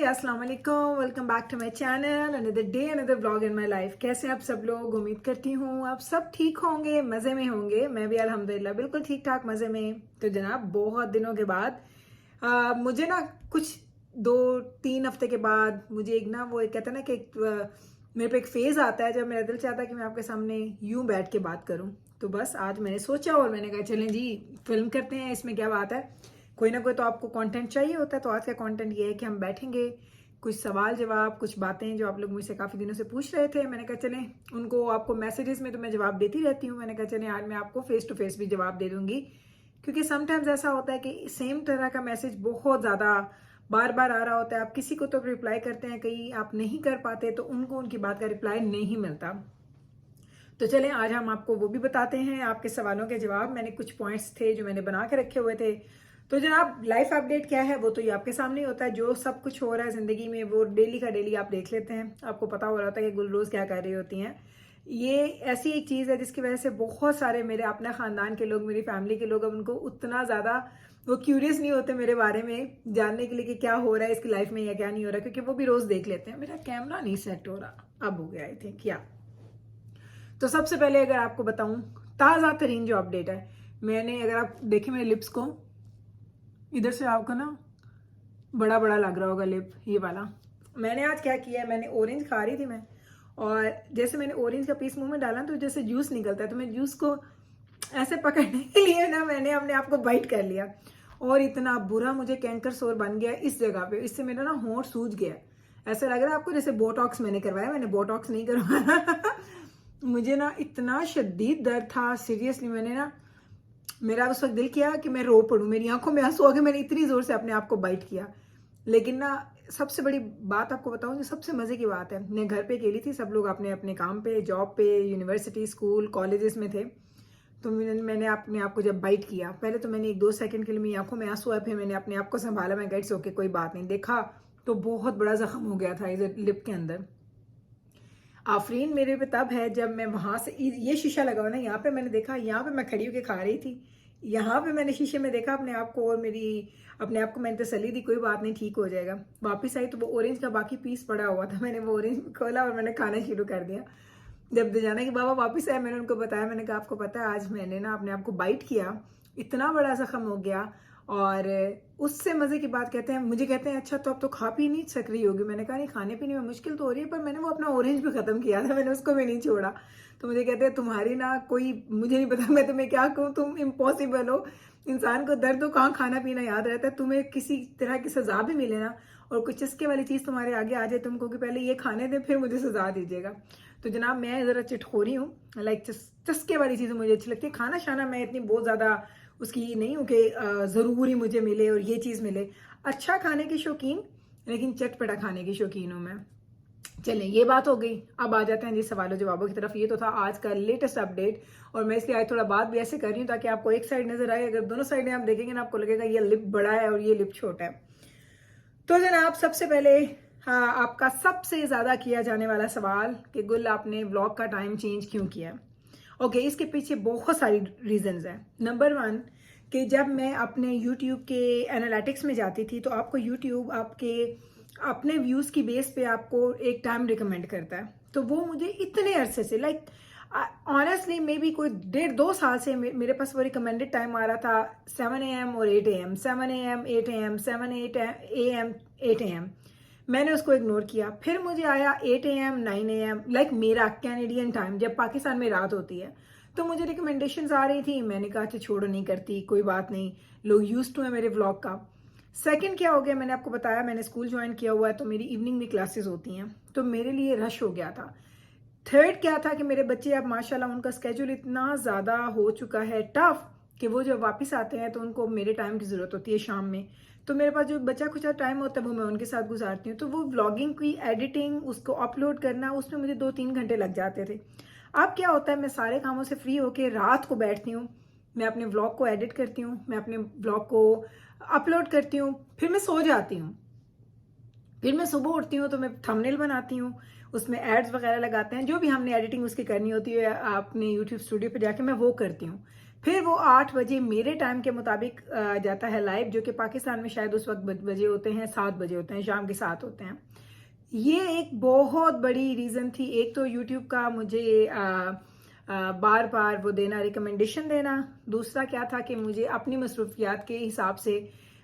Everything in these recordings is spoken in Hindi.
अस्सलाम वालेकुम, welcome back to my channel. Another day another blog in my life. कैसे हैं आप सब लोग? उम्मीद करती हूँ आप सब ठीक होंगे, मज़े में होंगे। मैं भी अल्हम्दुलिल्लाह बिल्कुल ठीक ठाक मज़े में। तो जनाब बहुत दिनों के बाद मुझे ना कुछ 2-3 हफ्ते के बाद मुझे एक ना वो एक कहता है ना कि मेरे पे एक फेज़ आता है जब मेरा दिल चाहता है कि मैं आपके सामने यूं बैठ के बात करूं। तो बस आज मैंने सोचा और मैंने कहा चलें जी फिल्म करते हैं, इसमें क्या बात है। कोई ना कोई तो आपको कंटेंट चाहिए होता है। तो आज का कंटेंट ये है कि हम बैठेंगे, कुछ सवाल जवाब, कुछ बातें जो आप लोग मुझसे काफ़ी दिनों से पूछ रहे थे, मैंने कहा चलें उनको आपको मैसेजेस में तो मैं जवाब देती रहती हूँ। मैंने कहा चलें आज मैं आपको फेस टू फेस भी जवाब दे दूंगी, क्योंकि समटाइम्स ऐसा होता है कि सेम तरह का मैसेज बहुत ज़्यादा बार बार आ रहा होता है। आप किसी को तो रिप्लाई करते हैं, कहीं आप नहीं कर पाते तो उनको उनकी बात का रिप्लाई नहीं मिलता। तो चलें आज हम आपको वो भी बताते हैं, आपके सवालों के जवाब। मैंने कुछ पॉइंट्स थे जो मैंने बना के रखे हुए थे। तो जनाब लाइफ अपडेट क्या है वो तो ये आपके सामने ही होता है। जो सब कुछ हो रहा है ज़िंदगी में वो डेली का डेली आप देख लेते हैं। आपको पता हो रहा होता है कि गुलरोज़ क्या कर रही होती हैं। ये ऐसी एक चीज़ है जिसकी वजह से बहुत सारे मेरे अपने ख़ानदान के लोग, मेरी फैमिली के लोग, अब उनको उतना ज़्यादा वो क्यूरियस नहीं होते मेरे बारे में जानने के लिए कि क्या हो रहा है इसकी लाइफ में या क्या नहीं हो रहा, क्योंकि वो भी रोज़ देख लेते हैं। मेरा कैमरा नहीं सेट हो रहा, अब हो गया आई थिंक या। तो सबसे पहले अगर आपको बताऊं ताज़ा तरीन जो अपडेट है, मैंने अगर आप देखें मेरे लिप्स को, इधर से आपको ना बड़ा बड़ा लग रहा होगा लिप, ये वाला। मैंने आज क्या किया है, मैंने ऑरेंज खा रही थी मैं, और जैसे मैंने ऑरेंज का पीस मुंह में डाला तो जैसे जूस निकलता है, तो मैं जूस को ऐसे पकड़ने के लिए ना मैंने अपने आप को बाइट कर लिया, और इतना बुरा मुझे कैंकर सोर बन गया इस जगह पे। इससे मेरा ना होंठ सूज गया। ऐसा लग रहा है आपको जैसे बोटॉक्स मैंने करवाया। मैंने बोटॉक्स नहीं करवाया मुझे ना इतना शदीद दर्द था, सीरियसली। मैंने ना, मेरा उस वक्त दिल किया कि मैं रो पड़ूं, मेरी आंखों में आंसू आ गए, मैंने इतनी जोर से अपने आप को बाइट किया। लेकिन ना सबसे बड़ी बात आपको बताऊं, जो सबसे मजे की बात है, मैं घर पे अकेली थी, सब लोग अपने अपने काम पे, जॉब पे, यूनिवर्सिटी, स्कूल, कॉलेजेस में थे। तो मैंने अपने आप को जब बाइट किया, पहले तो मैंने 1-2 सेकंड के लिए मेरी आंखों में आंसू आए, फिर मैंने अपने आप को संभाला, मैं गाइड्स होके कोई बात नहीं, देखा तो बहुत बड़ा जख्म हो गया था इधर लिप के अंदर। आफरीन मेरे पे तब है जब मैं वहां से, ये शीशा लगा हुआ ना यहाँ पे, मैंने देखा यहाँ पे मैं खड़ी होकर खा रही थी, यहाँ पे मैंने शीशे में देखा अपने आप को, और मेरी अपने आप को मैंने तसल्ली दी कोई बात नहीं ठीक हो जाएगा। वापस आई तो वो ऑरेंज का बाकी पीस पड़ा हुआ था, मैंने वो ऑरेंज खोला और मैंने खाना शुरू कर दिया। जब जाना कि बाबा वापस आए, मैंने उनको बताया, मैंने कहा आपको पता है आज मैंने ना अपने आप को बाइट किया, इतना बड़ा जख्म हो गया। और उससे मजे की बात, कहते हैं, मुझे कहते हैं अच्छा तो अब तो खा पी नहीं सक रही होगी। मैंने कहा नहीं, खाने पीने में मुश्किल तो हो रही है, पर मैंने वो अपना ऑरेंज भी खत्म किया था, मैंने उसको भी नहीं छोड़ा। तो मुझे कहते हैं तुम्हारी ना कोई, मुझे नहीं पता मैं तुम्हें क्या कहूँ, तुम इम्पॉसिबल हो। इंसान को दर्द हो कहाँ खाना पीना याद रहता है, तुम्हें किसी तरह की सजा भी मिले ना, और कुछ चस्के वाली चीज तुम्हारे आगे आ जाए, तुमको कि पहले ये खाने दे फिर मुझे सजा दीजिएगा। तो जनाब मैं ज़रा चिटखोरी हूँ, लाइक चस्के वाली चीज़ें मुझे अच्छी लगती है। खाना शाना मैं इतनी बहुत ज़्यादा उसकी नहीं हूँ कि ज़रूरी मुझे मिले और ये चीज़ मिले। अच्छा खाने की शौकीन, लेकिन चटपटा खाने की शौकीन हूँ मैं। चलें ये बात हो गई, अब आ जाते हैं जी सवालों जवाबों की तरफ। ये तो था आज का लेटेस्ट अपडेट, और मैं इसलिए आज थोड़ा बात भी ऐसे कर रही हूँ ताकि आपको एक साइड नजर आए। अगर दोनों साइडें आप देखेंगे ना, आपको लगेगा ये लिप बड़ा है और ये लिप छोटा है। तो जनाब सबसे पहले, हाँ, आपका सबसे ज्यादा किया जाने वाला सवाल कि गुल आपने व्लॉग का टाइम चेंज क्यों किया। ओके, इसके पीछे बहुत सारी रीजंस हैं। नंबर 1 कि जब मैं अपने यूट्यूब के एनालिटिक्स में जाती थी तो आपको यूट्यूब आपके अपने व्यूज़ की बेस पे आपको एक टाइम रिकमेंड करता है। तो वो मुझे इतने अरसे से, लाइक ऑनेस्टली मे बी कोई 1.5-2 साल से मेरे पास वो रिकमेंडेड टाइम आ रहा था 7 AM और 8 AM, 7 AM 8 AM, 7 AM 8 AM। मैंने उसको इग्नोर किया, फिर मुझे आया 8 AM 9 AM, लाइक मेरा कैनेडियन टाइम जब पाकिस्तान में रात होती है। तो मुझे रिकमेंडेशंस आ रही थी, मैंने कहा अच्छा छोड़ो, नहीं करती, कोई बात नहीं, लोग यूज टू है मेरे व्लॉग का। सेकंड क्या हो गया, मैंने आपको बताया मैंने स्कूल ज्वाइन किया हुआ है, तो मेरी इवनिंग में क्लासेस होती हैं, तो मेरे लिए रश हो गया था। थर्ड क्या था कि मेरे बच्चे अब माशाल्लाह उनका स्केड्यूल इतना ज़्यादा हो चुका है टफ, कि वो जब वापस आते हैं तो उनको मेरे टाइम की ज़रूरत होती है शाम में। तो मेरे पास जो बचा कुछ टाइम होता है वो मैं उनके साथ गुजारती हूँ। तो वो व्लॉगिंग की एडिटिंग, उसको अपलोड करना, उसमें मुझे 2-3 घंटे लग जाते थे। अब क्या होता है, मैं सारे कामों से फ्री होकर रात को बैठती हूँ, मैं अपने व्लॉग को एडिट करती हूँ, मैं अपने व्लॉग को अपलोड करती हूँ, फिर मैं सो जाती हूँ। फिर मैं सुबह उठती हूँ तो मैं थंबनेल बनाती हूँ, उसमें एड्स वगैरह लगाते हैं, जो भी हमने एडिटिंग उसकी करनी होती है अपने यूट्यूब स्टूडियो पे जाके मैं वो करती हूँ। फिर वो 8 बजे मेरे टाइम के मुताबिक जाता है लाइव, जो कि पाकिस्तान में शायद उस वक्त बजे होते हैं 7 बजे होते हैं, शाम के 7 होते हैं। ये एक बहुत बड़ी रीज़न थी। एक तो यूट्यूब का मुझे बार बार वो देना, रिकमेंडेशन देना। दूसरा क्या था कि मुझे अपनी मसरूफियात के हिसाब से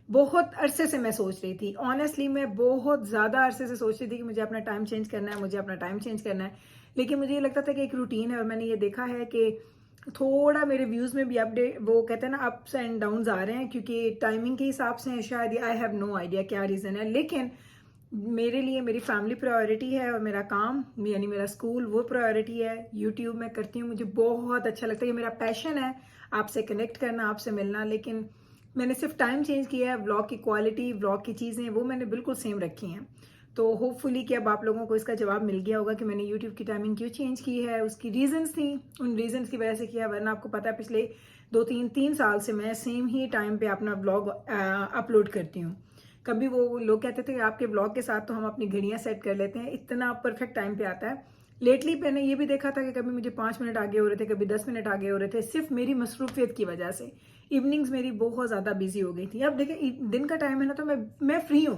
बहुत अरसे से मैं सोच रही थी, ऑनेस्टली मैं बहुत ज़्यादा अरसे से सोच रही थी कि मुझे अपना टाइम चेंज करना है, मुझे अपना टाइम चेंज करना है। लेकिन मुझे ये लगता था कि एक रूटीन है, और मैंने ये देखा है कि थोड़ा मेरे व्यूज़ में भी अपडेट, वो कहते हैं ना, अप्स एंड डाउन्स आ रहे हैं, क्योंकि टाइमिंग के हिसाब से शायद, आई हैव नो आइडिया क्या रीज़न है। लेकिन मेरे लिए मेरी फैमिली प्रायोरिटी है, और मेरा काम यानी मेरा स्कूल वो प्रायोरिटी है। यूट्यूब मैं करती हूँ, मुझे बहुत अच्छा लगता है, ये मेरा पैशन है, आपसे कनेक्ट करना, आपसे मिलना। लेकिन मैंने सिर्फ टाइम चेंज किया है, व्लॉग की क्वालिटी, व्लॉग की चीज़ें वो मैंने बिल्कुल सेम रखी हैं। तो होपफुली कि अब आप लोगों को इसका जवाब मिल गया होगा कि मैंने यूट्यूब की टाइमिंग क्यों चेंज की है। उसकी रीजंस थी, उन रीजंस की वजह से किया, वरना आपको पता है पिछले 2-3 साल से मैं सेम ही टाइम पे अपना व्लॉग अपलोड करती हूँ। कभी वो लोग कहते थे कि आपके व्लॉग के साथ तो हम अपनी घड़ियां सेट कर लेते हैं, इतना परफेक्ट टाइम पे आता है। लेटली मैंने ये भी देखा था कि कभी मुझे 5 मिनट आगे हो रहे थे, कभी 10 मिनट आगे हो रहे थे, सिर्फ मेरी मसरूफियत की वजह से। इवनिंग्स मेरी बहुत ज़्यादा बिजी हो गई थी। अब देखें, दिन का टाइम है ना, तो मैं फ्री हूँ,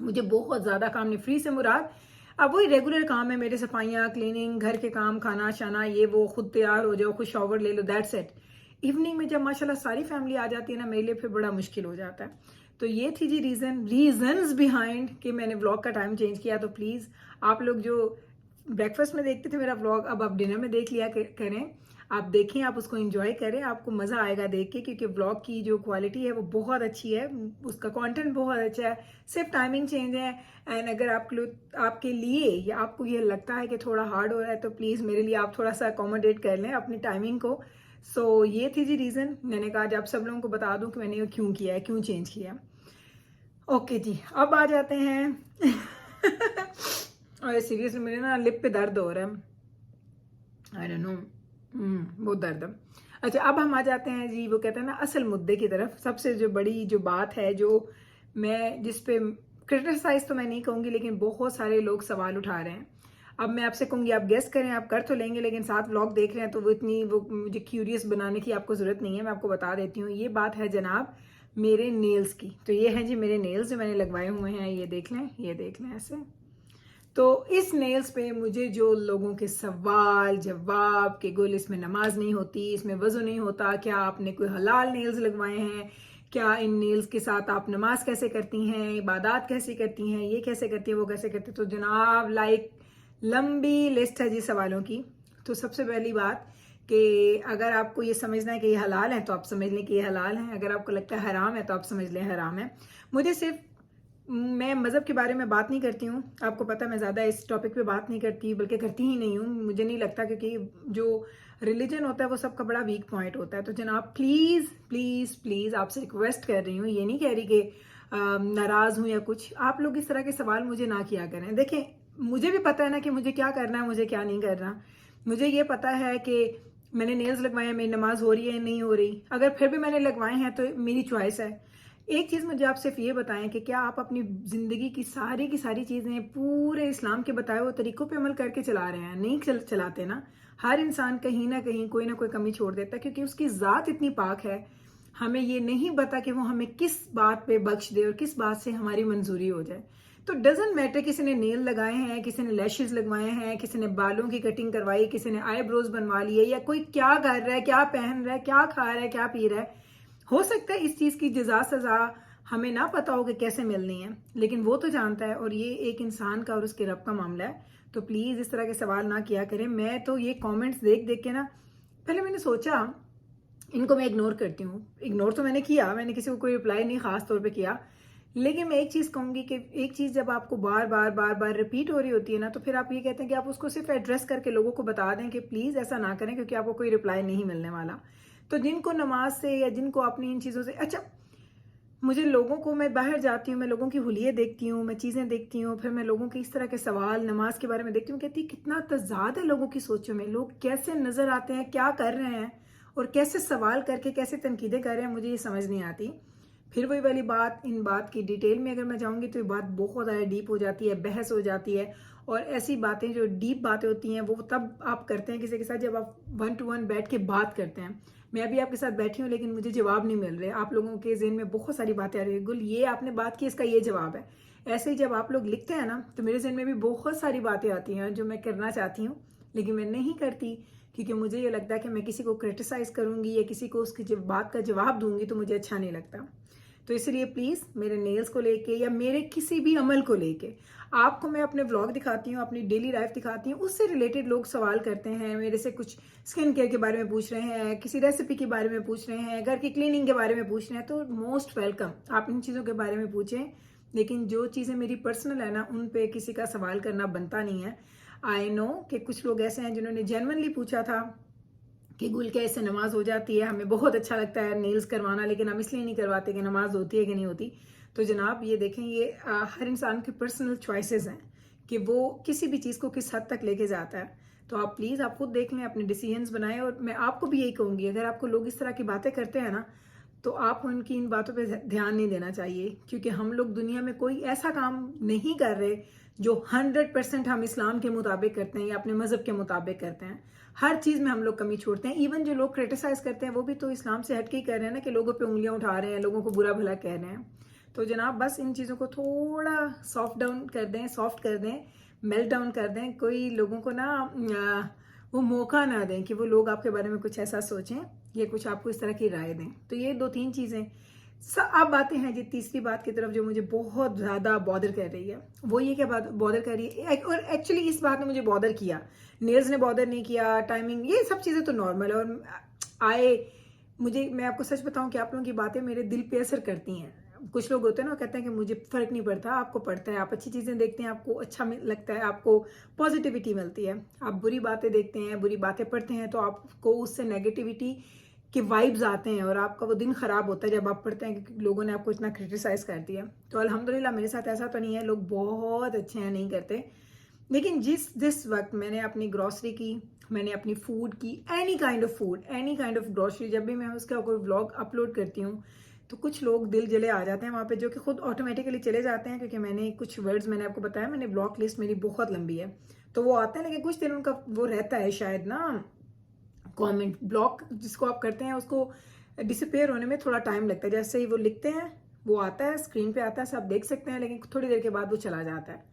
मुझे बहुत ज़्यादा काम नहीं। फ्री से मुराद अब वही रेगुलर काम है मेरे, सफाइयाँ, क्लीनिंग, घर के काम, खाना शाना, ये वो, खुद तैयार हो जाओ, खुद शॉवर ले लो, दैट्स इट। इवनिंग में जब माशाल्लाह सारी फैमिली आ जाती है ना, मेरे लिए फिर बड़ा मुश्किल हो जाता है। तो ये थी जी रीजंस बिहाइंड कि मैंने व्लॉग का टाइम चेंज किया। तो प्लीज़ आप लोग जो ब्रेकफास्ट में देखते थे मेरा व्लॉग, अब आप डिनर में देख लिया करें। आप देखें, आप उसको एंजॉय करें, आपको मज़ा आएगा देख के, क्योंकि व्लॉग की जो क्वालिटी है वो बहुत अच्छी है, उसका कंटेंट बहुत अच्छा है, सिर्फ टाइमिंग चेंज है। एंड अगर आपके लिए या आपको ये लगता है कि थोड़ा हार्ड हो रहा है, तो प्लीज़ मेरे लिए आप थोड़ा सा अकोमोडेट कर लें अपनी टाइमिंग को। सो ये थी जी रीज़न, मैंने कहा आज आप सब लोगों को बता दूं कि मैंने ये क्यों किया है, क्यों चेंज किया है। ओके जी, अब आ जाते हैं और सीरियसली मेरे ना लिप पे दर्द हो रहा है, आई डोंट नो, बहुत दर्द है। अच्छा, अब हम आ जाते हैं जी, वो कहते हैं ना, असल मुद्दे की तरफ। सबसे जो बड़ी जो बात है, जो मैं जिस पे क्रिटिसाइज तो मैं नहीं कहूँगी, लेकिन बहुत सारे लोग सवाल उठा रहे हैं। अब मैं आपसे कहूँगी, आप गेस करें, आप कर तो लेंगे, लेकिन साथ व्लॉग देख रहे हैं तो वो मुझे क्यूरियस बनाने की आपको ज़रूरत नहीं है, मैं आपको बता देती हूँ। ये बात है जनाब मेरे नेल्स की। तो ये हैं जी मेरे नेल्स जो मैंने लगवाए हुए हैं, ये देख लें, ये देख लें ऐसे। तो इस नेल्स पे मुझे जो लोगों के सवाल जवाब के, गुल इसमें नमाज नहीं होती, इसमें वज़ू नहीं होता, क्या आपने कोई हलाल नेल्स लगवाए हैं, क्या इन नेल्स के साथ आप नमाज कैसे करती हैं, इबादत कैसे करती हैं, ये कैसे करती हैं, वो कैसे करती हैं। तो जनाब लाइक लंबी लिस्ट है जी सवालों की। तो सबसे पहली बात कि अगर आपको ये समझना है कि ये हलाल है तो आप समझ लें कि ये हलाल है, अगर आपको लगता है हराम है तो आप समझ लें हराम है। मुझे सिर्फ, मैं मज़हब के बारे में बात नहीं करती हूँ, आपको पता है मैं ज़्यादा इस टॉपिक पे बात नहीं करती, बल्कि करती ही नहीं हूँ, मुझे नहीं लगता, क्योंकि जो रिलीजन होता है वो सबका बड़ा वीक पॉइंट होता है। तो जनाब प्लीज़ प्लीज़ प्लीज़ आपसे रिक्वेस्ट कर रही हूँ, ये नहीं कह रही कि नाराज़ हूँ या कुछ, आप लोग इस तरह के सवाल मुझे ना किया करें। देखें, मुझे भी पता है ना कि मुझे क्या करना है, मुझे क्या नहीं करना। मुझे ये पता है कि मैंने नेल्स लगवाए हैं, मेरी नमाज हो रही है नहीं हो रही, अगर फिर भी मैंने लगवाए हैं तो मेरी चॉइस है। एक चीज़ मुझे आप सिर्फ ये बताएं कि क्या आप अपनी ज़िंदगी की सारी चीज़ें पूरे इस्लाम के बताए हुए तरीक़ों पे अमल करके चला रहे हैं? नहीं चलाते ना। हर इंसान कहीं ना कहीं कोई ना कोई कमी छोड़ देता है, क्योंकि उसकी ज़ात इतनी पाक है। हमें ये नहीं पता कि वो हमें किस बात पे बख्श दे और किस बात से हमारी मंजूरी हो जाए। तो डजेंट मैटर, किसी ने नेल लगाए हैं, किसी ने लैशेज लगवाए हैं, किसी ने बालों की कटिंग करवाई, किसी ने आईब्रोज बनवा लिए, या कोई क्या कर रहा है, क्या पहन रहा है, क्या खा रहा है, क्या पी रहा है। हो सकता है इस चीज़ की जजा सजा हमें ना पता हो कि कैसे मिलनी है, लेकिन वो तो जानता है, और ये एक इंसान का और उसके रब का मामला है। तो प्लीज़ इस तरह के सवाल ना किया करें। मैं तो ये कमेंट्स देख देख के ना, पहले मैंने सोचा इनको मैं इग्नोर करती हूँ, इग्नोर तो मैंने किया, मैंने किसी को कोई रिप्लाई नहीं खास तौर पे किया। लेकिन मैं एक चीज़ कहूँगी कि एक चीज़ जब आपको बार बार बार बार रिपीट हो रही होती है ना, तो फिर आप ये कहते हैं कि आप उसको सिर्फ एड्रेस करके लोगों को बता दें कि प्लीज़ ऐसा ना करें, क्योंकि आपको कोई रिप्लाई नहीं मिलने वाला। तो जिनको नमाज से या जिनको अपनी इन चीज़ों से, अच्छा, मुझे लोगों को, मैं बाहर जाती हूँ, मैं लोगों की हुलिये देखती हूँ, मैं चीज़ें देखती हूँ, फिर मैं लोगों के इस तरह के सवाल नमाज के बारे में देखती हूँ, कहती कितना तज़ाद है लोगों की सोचों में, लोग कैसे नज़र आते हैं, क्या कर रहे हैं, और कैसे सवाल करके कैसे तनकीदें कर रहे हैं, मुझे ये समझ नहीं आती। फिर वही वाली बात, इन बात की डिटेल में अगर मैं जाऊंगी तो ये बात बहुत ज़्यादा डीप हो जाती है, बहस हो जाती है। और ऐसी बातें जो डीप बातें होती हैं वो तब आप करते हैं किसी के साथ जब आप 1 to 1 बैठ के बात करते हैं। मैं अभी आपके साथ बैठी हूँ लेकिन मुझे जवाब नहीं मिल रहे, आप लोगों के ज़हन में बहुत सारी बातें आ रही है, गुल ये आपने बात की, इसका ये जवाब है। ऐसे ही जब आप लोग लिखते हैं ना तो मेरे ज़हन में भी बहुत सारी बातें आती हैं जो मैं करना चाहती हूँ लेकिन मैं नहीं करती, क्योंकि मुझे ये लगता है कि मैं किसी को क्रिटिसाइज़ करूँगी या किसी को उसकी जब बात का जवाब दूंगी तो मुझे अच्छा नहीं लगता। तो इसलिए प्लीज़ मेरे नेल्स को लेके या मेरे किसी भी अमल को लेके आपको मैं अपने व्लॉग दिखाती हूँ, अपनी डेली लाइफ दिखाती हूँ, उससे रिलेटेड लोग सवाल करते हैं मेरे से, कुछ स्किन केयर के बारे में पूछ रहे हैं, किसी रेसिपी के बारे में पूछ रहे हैं, घर की क्लीनिंग के बारे में पूछ रहे हैं, तो मोस्ट वेलकम, आप इन चीज़ों के बारे में पूछें। लेकिन जो चीज़ें मेरी पर्सनल है ना उन पे किसी का सवाल करना बनता नहीं है। आई नो कि कुछ लोग ऐसे हैं जिन्होंने जेन्युइनली पूछा था कि गुल क्या इससे नमाज हो जाती है, हमें बहुत अच्छा लगता है नेल्स करवाना लेकिन हम इसलिए नहीं करवाते कि नमाज होती है कि नहीं होती। तो जनाब ये देखें, ये हर इंसान की पर्सनल चॉइसेस हैं कि वो किसी भी चीज़ को किस हद तक लेके जाता है। तो आप प्लीज़ आप खुद देख लें, अपने डिसीजंस बनाएं। और मैं आपको भी यही कहूँगी, अगर आपको लोग इस तरह की बातें करते हैं ना तो आप उनकी इन बातों पे ध्यान नहीं देना चाहिए, क्योंकि हम लोग दुनिया में कोई ऐसा काम नहीं कर रहे जो 100% हम इस्लाम के मुताबिक करते हैं या अपने मज़हब के मुताबिक करते हैं। हर चीज़ में हम लोग कमी छोड़ते हैं। इवन जो लोग क्रिटिसाइज करते हैं वो भी तो इस्लाम से हट के ही कर रहे हैं ना, कि लोगों पे उंगलियां उठा रहे हैं, लोगों को बुरा भला कह रहे हैं। तो जनाब बस इन चीज़ों को थोड़ा सॉफ्ट डाउन कर दें, सॉफ्ट कर दें, मेल्ट डाउन कर दें। कोई लोगों को ना वो मौका ना दें कि वो लोग आपके बारे में कुछ ऐसा सोचें या कुछ आपको इस तरह की राय दें। तो ये 2-3 चीज़ें। अब बातें हैं जी तीसरी बात की तरफ जो मुझे बहुत ज़्यादा बॉदर कर रही है। वो ये क्या बात बॉदर कर रही है, और एक्चुअली इस बात ने मुझे बॉदर किया, नेल्स ने बॉदर नहीं किया, टाइमिंग, ये सब चीज़ें तो नॉर्मल है। और मैं आपको सच बताऊं कि आप लोगों की बातें मेरे दिल पे असर करती हैं। कुछ लोग होते हैं ना, कहते हैं कि मुझे फर्क नहीं पड़ता, आपको पड़ता है, आप अच्छी चीज़ें देखते हैं, आपको अच्छा लगता है, आपको पॉजिटिविटी मिलती है। आप बुरी बातें देखते हैं, बुरी बातें पढ़ते हैं तो आपको उससे नेगेटिविटी के वाइब्स आते हैं और आपका वो दिन खराब होता है जब आप पढ़ते हैं कि लोगों ने आपको इतना क्रिटिसाइज कर दिया। तो अल्हम्दुलिल्लाह मेरे साथ ऐसा तो नहीं है, लोग बहुत अच्छे हैं, नहीं करते। लेकिन जिस वक्त मैंने अपनी ग्रॉसरी की, मैंने अपनी फूड की, any kind of food, any kind of grocery, जब भी मैं उसका कोई व्लॉग अपलोड करती हूँ तो कुछ लोग दिल जले आ जाते हैं वहाँ पे, जो कि खुद ऑटोमेटिकली चले जाते हैं, क्योंकि मैंने कुछ वर्ड्स, मैंने आपको बताया, मैंने ब्लॉक लिस्ट मेरी बहुत लंबी है, तो वो आते हैं। लेकिन कुछ दिन उनका वो रहता है शायद ना, कमेंट ब्लॉक जिसको आप करते हैं उसको डिसअपेयर होने में थोड़ा टाइम लगता है। जैसे ही वो लिखते हैं वो आता है, स्क्रीन पे आता है, सब देख सकते हैं, लेकिन थोड़ी देर के बाद वो चला जाता है।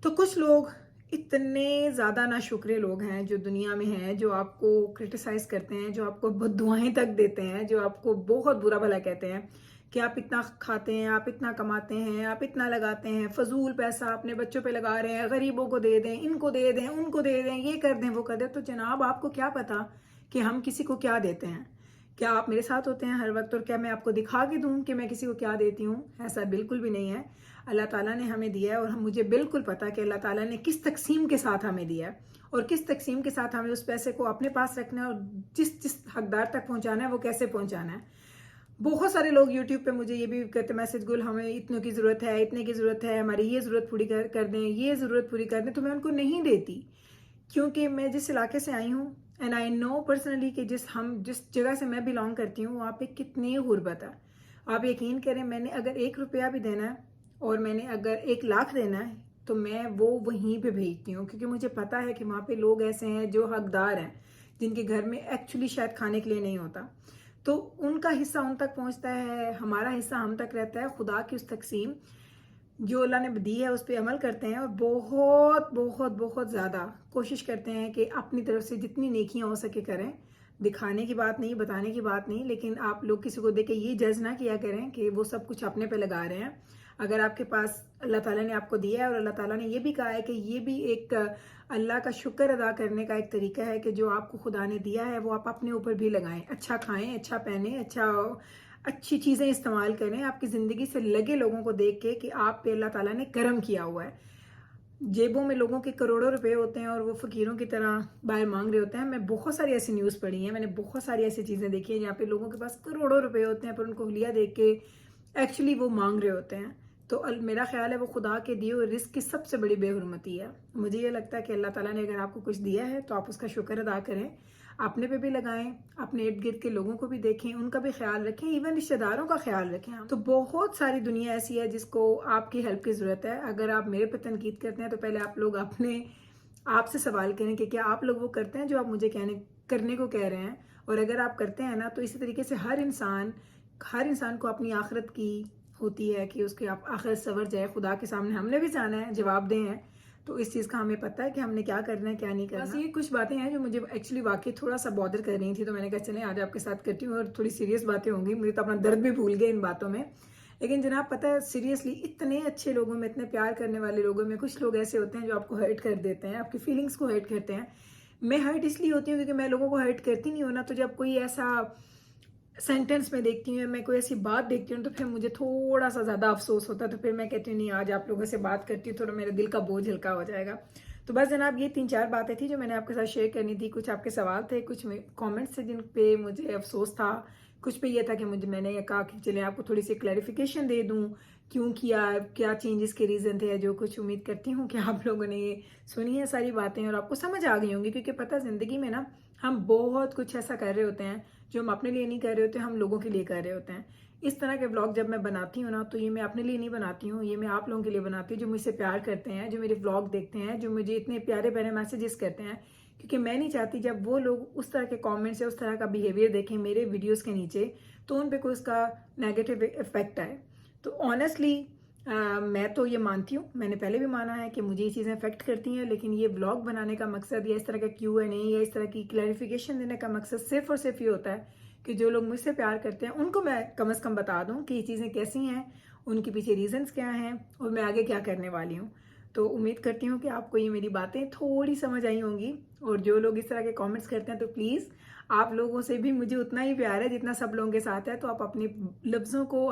तो कुछ लोग इतने ज़्यादा नाशुक्रे लोग हैं जो दुनिया में हैं, जो आपको क्रिटिसाइज करते हैं, जो आपको बद्दुआएं तक देते हैं, जो आपको बहुत बुरा भला कहते हैं कि आप इतना खाते हैं, आप इतना कमाते हैं, आप इतना लगाते हैं, फजूल पैसा अपने बच्चों पे लगा रहे हैं, गरीबों को दे दें, इनको दे दें, उनको दे दें, ये कर दें, वो कर दें। तो जनाब आपको क्या पता कि हम किसी को क्या देते हैं? क्या आप मेरे साथ होते हैं हर वक्त और क्या मैं आपको दिखा के दूं कि मैं किसी को क्या देती हूँ? ऐसा बिल्कुल भी नहीं है। अल्लाह ताला ने हमें दिया है और मुझे बिल्कुल पता है कि अल्लाह ताला ने किस तकसीम के साथ हमें दिया है और किस तकसीम के साथ हमें उस पैसे को अपने पास रखना है और जिस जिस हकदार तक पहुंचाना है वो कैसे पहुंचाना है। बहुत सारे लोग यूट्यूब पे मुझे ये भी कहते मैसेज, गुल हमें इतनों की ज़रूरत है, इतने की ज़रूरत है, हमारी ये ज़रूरत पूरी कर दें, ये ज़रूरत पूरी कर दें। तो मैं उनको नहीं देती, क्योंकि मैं जिस इलाके से आई हूँ एंड आई नो पर्सनली कि जिस जगह से मैं बिलोंग करती हूँ वहाँ पे कितनी गुर्बत है। आप यकीन करें, मैंने अगर 1 रुपया भी देना है और मैंने अगर 1 लाख देना है तो मैं वो वहीं पे भेजती हूँ, क्योंकि मुझे पता है कि वहाँ पे लोग ऐसे हैं जो हकदार हैं, जिनके घर में एक्चुअली शायद खाने के लिए नहीं होता, तो उनका हिस्सा उन तक पहुँचता है, हमारा हिस्सा हम तक रहता है। खुदा की उस तकसीम जो अल्लाह ने दी है उस पर अमल करते हैं और बहुत बहुत बहुत ज़्यादा कोशिश करते हैं कि अपनी तरफ से जितनी नेकियां हो सके करें। दिखाने की बात नहीं, बताने की बात नहीं, लेकिन आप लोग किसी को देख के ये जज ना किया करें कि वो सब कुछ अपने पे लगा रहे हैं। अगर आपके पास अल्लाह ताला ने आपको दिया है और अल्लाह ताला ने ये भी कहा है कि ये भी एक अल्लाह का शुक्र अदा करने का एक तरीका है कि जो आपको खुदा ने दिया है वो आप अपने ऊपर भी लगाएं, अच्छा खाएं, अच्छा पहने, अच्छी चीज़ें इस्तेमाल करें, आपकी ज़िंदगी से लगे लोगों को देख के कि आप पे अल्लाह ताला ने करम किया हुआ है। जेबों में लोगों के करोड़ों रुपए होते हैं और वो फकीरों की तरह बाहर मांग रहे होते हैं। मैं बहुत सारी ऐसी न्यूज़ पढ़ी हैं, मैंने बहुत सारी ऐसी चीज़ें देखी हैं जहाँ पे लोगों के पास करोड़ों रुपए होते हैं पर उनको हुलिया देख के एक्चुअली वो मांग रहे होते हैं। तो मेरा ख्याल है वो खुदा के दिए हुए रिस्क की सबसे बड़ी बेहुरमती है। मुझे ये लगता है कि अल्लाह ताला ने अगर आपको कुछ दिया है तो आप उसका शुक्र अदा करें, अपने पे भी लगाएं, अपने इर्द गिर्द के लोगों को भी देखें, उनका भी ख्याल रखें, इवन रिश्तेदारों का ख्याल रखें। हम तो बहुत सारी दुनिया ऐसी है जिसको आपकी हेल्प की ज़रूरत है। अगर आप मेरे पे तनकीद करते हैं तो पहले आप लोग अपने आप से सवाल करें कि क्या आप लोग वो करते हैं जो आप मुझे करने को कह रहे हैं। और अगर आप करते हैं ना, तो इसी तरीके से हर इंसान को अपनी आखिरत की होती है कि उसकी आखिरत सवर जाए। खुदा के सामने हमने भी जाना है, जवाब दें हैं, तो इस चीज़ का हमें पता है कि हमने क्या करना है क्या नहीं करना। बस ये कुछ बातें हैं जो मुझे एक्चुअली वाकई थोड़ा सा बॉदर कर रही थी, तो मैंने कहा चलें आज आपके साथ करती हूँ। और थोड़ी सीरियस बातें होंगी, मुझे तो अपना दर्द भी भूल गए इन बातों में। लेकिन जनाब पता है, सीरियसली इतने अच्छे लोगों में, इतने प्यार करने वाले लोगों में कुछ लोग ऐसे होते हैं जो आपको हर्ट कर देते हैं, आपकी फीलिंग्स को हर्ट करते हैं। मैं हर्ट इसलिए होती हूँ क्योंकि मैं लोगों को हर्ट करती नहीं हूँ ना, तो जब कोई ऐसा सेंटेंस में देखती हूँ, मैं कोई ऐसी बात देखती हूँ, तो फिर मुझे थोड़ा सा ज़्यादा अफसोस होता है। तो फिर मैं कहती हूँ नहीं, आज आप लोगों से बात करती हूँ, थोड़ा मेरे दिल का बोझ हल्का हो जाएगा। तो बस जनाब ये 3-4 बातें थी जो मैंने आपके साथ शेयर करनी थी। कुछ आपके सवाल थे, कुछ कमेंट्स थे जिन पे मुझे अफसोस था, कुछ पे ये था कि मैंने ये कहा कि चलिए आपको थोड़ी सी क्लैरिफिकेशन दे दूँ क्यों किया, क्या चेंजेस के रीज़न थे, जो कुछ उम्मीद करती हूँ कि आप लोगों ने ये सुनी है सारी बातें और आपको समझ आ गई होंगी। क्योंकि पता ज़िंदगी में ना हम बहुत कुछ ऐसा कर रहे होते हैं जो हम अपने लिए नहीं कर रहे होते, हम लोगों के लिए कर रहे होते हैं। इस तरह के व्लॉग जब मैं बनाती हूँ ना, तो ये मैं अपने लिए नहीं बनाती हूँ, ये मैं आप लोगों के लिए बनाती हूँ जो मुझसे प्यार करते हैं, जो मेरे व्लॉग देखते हैं, जो मुझे इतने प्यारे प्यारे मैसेजेस करते हैं। क्योंकि मैं नहीं चाहती जब वो लोग उस तरह के कमेंट्स या उस तरह का बिहेवियर देखें मेरे वीडियोस के नीचे, तो उन पे कोई उसका नेगेटिव इफेक्ट आए। तो ऑनेस्टली मैं तो ये मानती हूँ, मैंने पहले भी माना है कि मुझे ये चीज़ें अफेक्ट करती हैं। लेकिन ये व्लॉग बनाने का मकसद या इस तरह का Q&A या इस तरह की क्लैरिफिकेशन देने का मकसद सिर्फ और सिर्फ ये होता है कि जो लोग मुझसे प्यार करते हैं उनको मैं कम से कम बता दूं कि ये चीज़ें कैसी हैं, उनके पीछे रीजंस क्या हैं और मैं आगे क्या करने वाली हूँ। तो उम्मीद करती हूँ कि आपको ये मेरी बातें थोड़ी समझ आई होंगी। और जो लोग इस तरह के कमेंट्स करते हैं, तो प्लीज़ आप लोगों से भी मुझे उतना ही प्यार है जितना सब लोगों के साथ है। तो आप अपने लफ्ज़ों को,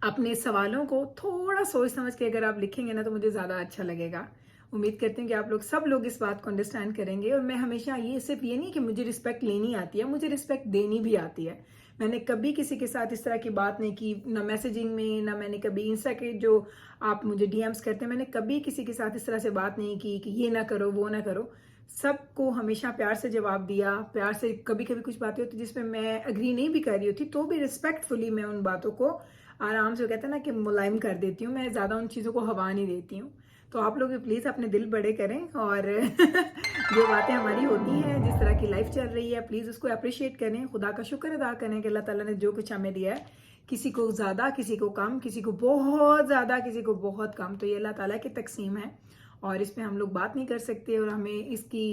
अपने सवालों को थोड़ा सोच समझ के अगर आप लिखेंगे ना, तो मुझे ज़्यादा अच्छा लगेगा। उम्मीद करती हूँ कि सब लोग इस बात को अंडरस्टैंड करेंगे। और मैं हमेशा सिर्फ ये नहीं कि मुझे रिस्पेक्ट लेनी आती है, मुझे रिस्पेक्ट देनी भी आती है। मैंने कभी किसी के साथ इस तरह की बात नहीं की, ना मैसेजिंग में, ना मैंने कभी इंस्टा के जो आप मुझे डीएम्स करते हैं, मैंने कभी किसी के साथ इस तरह से बात नहीं की कि ये ना करो वो ना करो। सबको हमेशा प्यार से जवाब दिया, प्यार से। कभी कभी कुछ बातें होती जिसमें मैं अग्री नहीं भी कर रही होती, तो भी रिस्पेक्टफुली मैं उन बातों को आराम से, कहते हैं ना कि मुलायम कर देती हूँ। मैं ज़्यादा उन चीज़ों को हवा नहीं देती हूँ। तो आप लोग भी प्लीज़ अपने दिल बड़े करें और जो बातें हमारी होती हैं, जिस तरह की लाइफ चल रही है, प्लीज़ उसको अप्रिशिएट करें, खुदा का शुक्र अदा करें कि अल्लाह ताला ने जो कुछ हमें दिया है, किसी को ज़्यादा, किसी को कम, किसी को बहुत ज़्यादा, किसी को बहुत कम, तो ये अल्लाह ताला की तकसीम है और इसमें हम लोग बात नहीं कर सकते। और हमें इसकी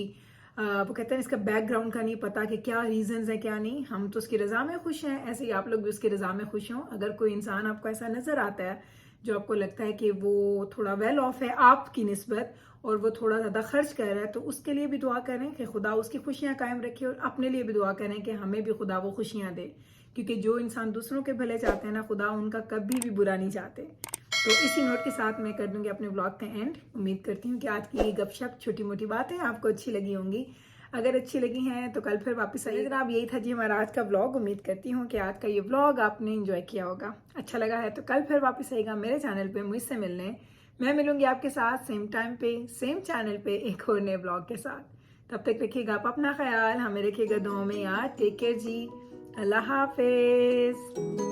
वो कहते हैं इसका बैकग्राउंड का नहीं पता कि क्या रीजंस है क्या नहीं। हम तो उसकी रजा में खुश हैं, ऐसे ही आप लोग भी उसकी रजा में खुश हों। अगर कोई इंसान आपको ऐसा नजर आता है जो आपको लगता है कि वो थोड़ा वेल ऑफ है आपकी निस्बत और वो थोड़ा ज़्यादा खर्च कर रहा है, तो उसके लिए भी दुआ करें कि खुदा उसकी खुशियाँ कायम रखे। और अपने लिए भी दुआ करें कि हमें भी खुदा वो खुशियाँ दे। क्योंकि जो इंसान दूसरों के भले चाहते हैं ना, खुदा उनका कभी भी बुरा नहीं चाहते। तो इसी नोट के साथ मैं कर दूंगी अपने ब्लॉग का एंड। उम्मीद करती हूँ कि आज की ये गपशप, छोटी मोटी बातें आपको अच्छी लगी होंगी। अगर अच्छी लगी हैं तो कल फिर वापस आइए। जनाब यही था जी हमारा आज का व्लॉग। उम्मीद करती हूँ कि आज का ये व्लॉग आपने एंजॉय किया होगा, अच्छा लगा है तो कल फिर वापस आइएगा मेरे चैनल पे मुझसे मिलने। मैं मिलूंगी आपके साथ सेम टाइम पे, सेम चैनल पे, एक और नए ब्लॉग के साथ। तब तक रखिएगा आप अपना ख्याल, हमें रखिएगा दुआओं में याद। टेक केयर जी, अल्लाह हाफिज।